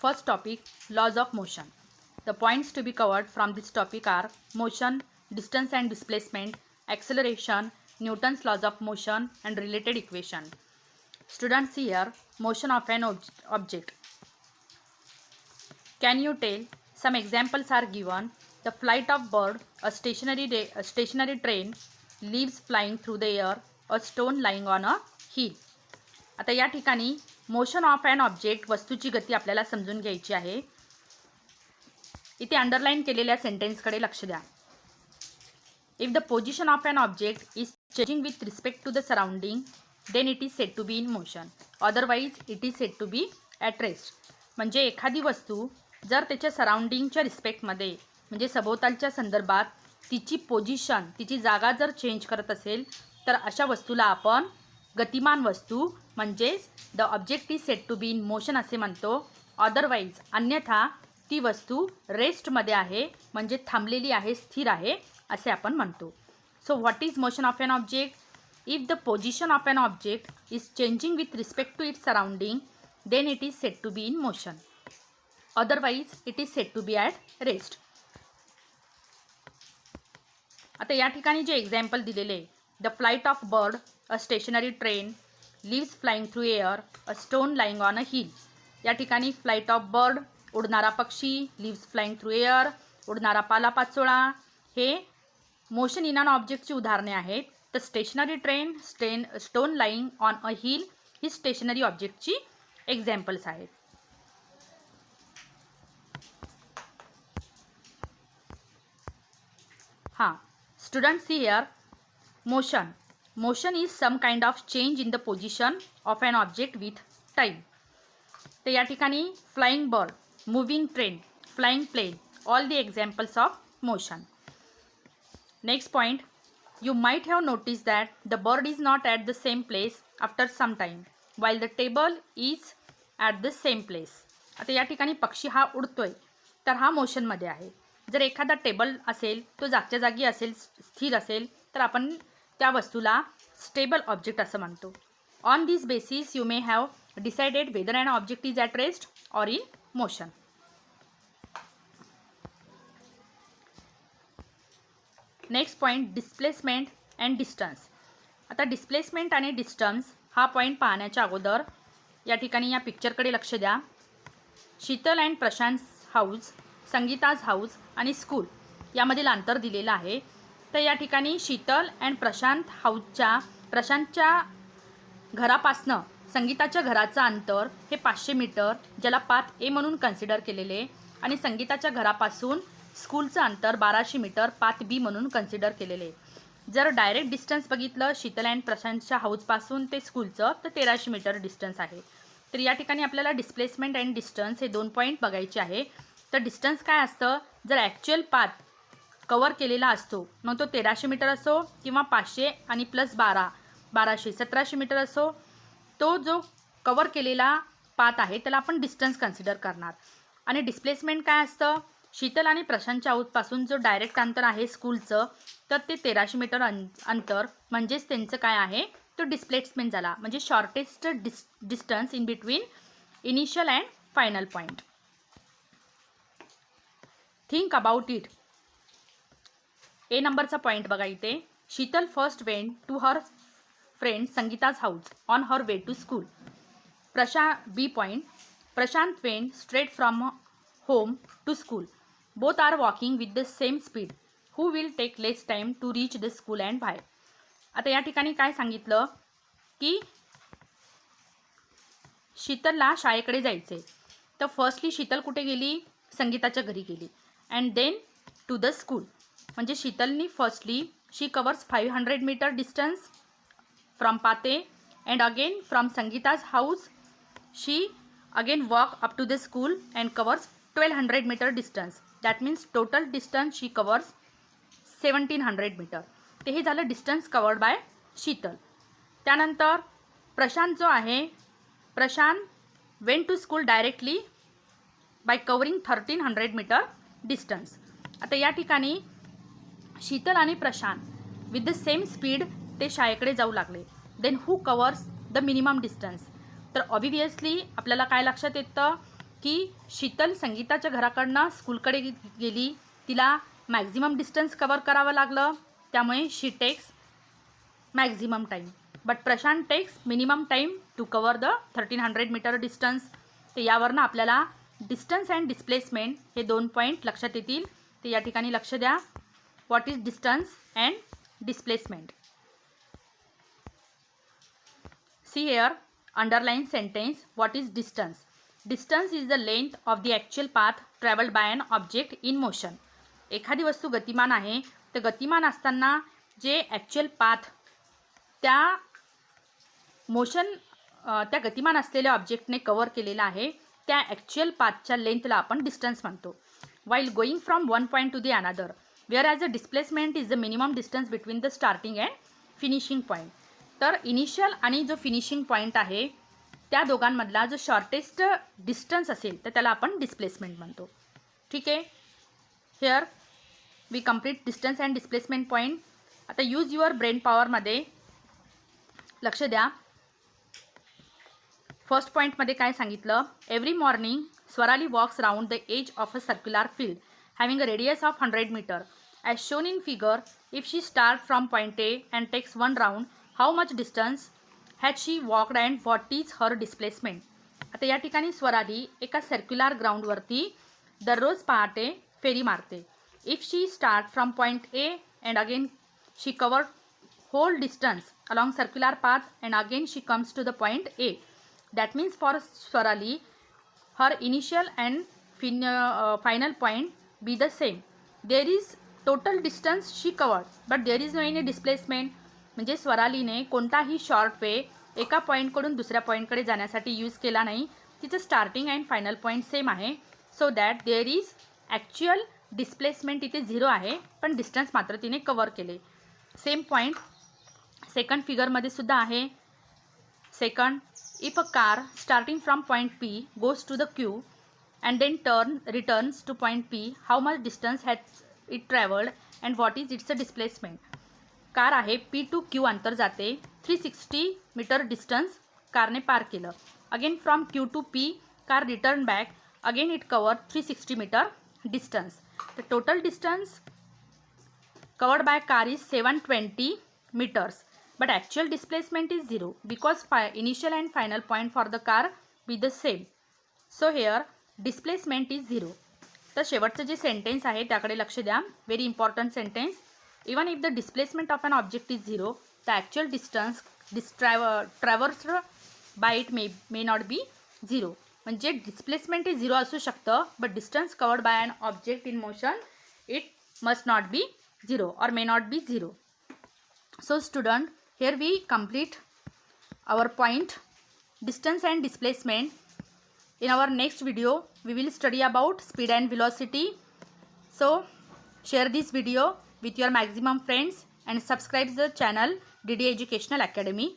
First topic, laws of motion. The points to be covered from this topic are motion, distance and displacement, acceleration, Newton's laws of motion and related equation. Students, here motion of an object. Can you tell? Some examples are given. The flight of bird, a stationary train, leaves flying through the air, a stone lying on a hill. आता या ठिकाणी motion of an object, वस्तूची गती आपल्याला समजून घ्यायची आहे. इथे अंडरलाइन केलेल्या सेंटेन्सकडे लक्ष द्या. If the position of an object is changing with respect to the surrounding, then it is said to be in motion. Otherwise it is said to be at rest. म्हणजे एखादी वस्तू जर त्याच्या सराउंडिंगच्या रिस्पेक्टमध्ये, म्हणजे सभोवतालच्या संदर्भात तिची पोझिशन, तिची जागा जर चेंज करत असेल तर अशा वस्तूला आपण गतिमान वस्तू म्हणजेच the object is said to be in motion असे म्हणतो. अदरवाईज अन्यथा ती वस्तू रेस्टमध्ये आहे, म्हणजे थांबलेली आहे, स्थिर आहे असे आपण म्हणतो. So what is motion of an object? If the position of an object is changing with respect to its surrounding, then it is said to be in motion. Otherwise it is said to be at rest. आता या ठिकाणी जे example दिलेले, the flight of bird, a stationary train, leaves flying through air, a stone lying on a hill. या ठिकाणी flight of bird, उडणारा पक्षी, lives flying through air, उडणारा पालापाचोळा, हे मोशन इन ऑन ऑब्जेक्टची उदाहरणे आहेत. तर stationary train, stone lying on a hill ही स्टेशनरी ऑब्जेक्टची एक्झाम्पल्स आहेत. हां, students, here motion is some kind of change in the position of an object with time. तर या ठिकाणी flying bird, moving train, flying plane, all the examples of motion. Next point, you might have noticed that the bird is not at the same place after some time while the table is at the same place. आता या ठिकाणी पक्षी हा उडतोय तर हा मोशनमध्ये आहे. जर एखादा टेबल असेल, तो जागच्या जागी असेल, स्थिर असेल, तर आपण त्या वस्तूला स्टेबल ऑब्जेक्ट असं म्हणतो. On this basis you may have decided whether an object is at rest or in motion. Next point, displacement and distance. आता डिस्प्लेसमेंट आणि डिस्टन्स हा पॉईंट पाहण्याच्या अगोदर या ठिकाणी या पिक्चरकडे लक्ष द्या. Sheetal and Prashant house, Sangeeta's house आणि स्कूल यामधील अंतर दिलेलं आहे. तर या ठिकाणी शीतल अँड प्रशांत हाऊसच्या, प्रशांतच्या घरापासनं संगीताच्या घराचं अंतर हे 500 मीटर, ज्याला पाथ ए म्हणून कन्सिडर केलेले, आणि संगीताच्या घरापासून स्कूलचं अंतर 1200 मीटर, पाथ बी म्हणून कन्सिडर केलेले. जर डायरेक्ट डिस्टन्स बघितलं शीतल अँड प्रशांतच्या हाऊसपासून ते स्कूलचं, तर 1300 मीटर डिस्टन्स आहे. तर या ठिकाणी आपल्याला डिस्प्लेसमेंट अँड डिस्टन्स हे 2 पॉईंट बघायचे आहे. तर डिस्टन्स काय असतं? जर ॲक्च्युअल पाथ कवर केलेला असतो, मग तो 1300 मीटर असो किंवा 500 आणि प्लस 1200 1700 मीटर असो, तो जो कवर केलेला पाथ आहे त्याला आपण डिस्टन्स कन्सिडर करणार. आणि डिस्प्लेसमेंट काय असतं? शीतल आणि प्रशांतच्या हाऊसपासून जो डायरेक्ट अंतर आहे स्कूलचं, तर ते 1300 मीटर अंतर, म्हणजेच त्यांचं काय आहे, तो डिस्प्लेसमेंट झाला, म्हणजे shortest distance in between initial and final point. Think about it. A नंबरचा पॉईंट बघा इथे. Sheetal first went to her friend Sangeeta's house on her way to school. B point, Prashant went straight from home to school. Both are walking with the same speed. Who will take less time to reach the school and why. आता या ठिकाणी काय सांगितलं की शीतलला शाळेकडे जायचे. तर firstly Sheetal कुठे गेली? संगीताच्या घरी गेली. And then to the school, म्हणजे शीतलनी firstly she covers 500 metre distance from पाथे, and again from Sangeeta's house she again walk up to the school and covers 1200 metre distance. That means total distance she covers 1700 metre. ते हे झालं distance covered bye Sheetal. त्यानंतर प्रशांत जो आहे, Prashant went to school directly by covering 1300 metre distance. आता या ठिकाणी शीतल आणि Prashant with the same speed ते शाळेकडे जाऊ लागले. Then who covers the minimum distance. तर ऑब्वियसली आपल्याला काय लक्षात येतं की शीतल संगीताच्या घराकडनं स्कूलकडे गेली, तिला मॅक्झिमम डिस्टन्स कवर करावं लागलं, त्यामुळे she takes maximum time. But Prashant takes minimum time to cover the 1300 metre distance. तर यावरनं आपल्याला डिस्टन्स अँड डिस्प्लेसमेंट हे 2 पॉईंट लक्षात येतील. ते या ठिकाणी लक्ष द्या. What is distance and displacement. See here, underline sentence. What is distance? Distance is the length of the actual path traveled by an object in motion. एखादी वस्तू गतिमान आहे, तर गतिमान असताना जे ॲक्च्युअल पाथ त्या त्या गतिमान असलेल्या ऑब्जेक्टने कवर केलेला आहे, त्या ॲक्च्युअल पाथच्या लेंथला आपण डिस्टन्स म्हणतो. While going from one point to the another, whereas a displacement is the minimum distance between the starting and finishing point. तर इनिशियल आणि जो फिनिशिंग पॉईंट आहे त्या दोघांमधला जो शॉर्टेस्ट डिस्टन्स असेल तर त्याला आपण डिस्प्लेसमेंट म्हणतो. ठीक आहे. Here we complete distance and displacement point. आता यूज युअर ब्रेन पॉवरमध्ये लक्ष द्या. फर्स्ट पॉईंटमध्ये काय सांगितलं, every morning Swarali walks round the edge of a circular field having a radius of 100 metre. As shown in figure, if she start from point A and takes 1 round, how much distance has she walked and what is her displacement. आता या ठिकाणी स्वराली एका circular ग्राउंडवरती दररोज पहाटे फेरी मारते. If she start from point A and again she cover whole distance along circular path and again she comes to the point A. That means for Swarali, her initial and final point be the same. There is total distance she covered, but there is no any displacement. म्हणजे स्वरालीने कोणताही short way एका पॉईंटकडून दुसऱ्या पॉईंटकडे जाण्यासाठी use केला नाही. तिचं starting and final point same आहे. So that there is actual displacement इथे 0 आहे, पण डिस्टन्स मात्र तिने कवर केले. सेम पॉईंट सेकंड फिगरमध्ये सुद्धा आहे. Second, if a car starting from point P goes to the Q and then returns to point P, how much distance has it travelled and what is its a displacement. Car आहे P to Q अंतर जाते, 360 metre distance कारने पार केलं. Again from Q to P car return back, again it cover 360 metre distance. The total distance covered by car is 720 meters, but actual displacement is 0 because initial and final point for the car be the same. So here displacement is 0. तर शेवटचं जे sentence आहे त्याकडे लक्ष द्या. Very important sentence. Even if the displacement of an object is 0, the actual distance traversed by it may not be 0. म्हणजे displacement हे 0 असू शकतं, but distance covered by an object in motion it must not be 0 or may not be 0. So student, here we complete our point distance and displacement. In our next video we will study about speed and velocity. So share this video with your maximum friends and subscribe the channel DD Educational Academy.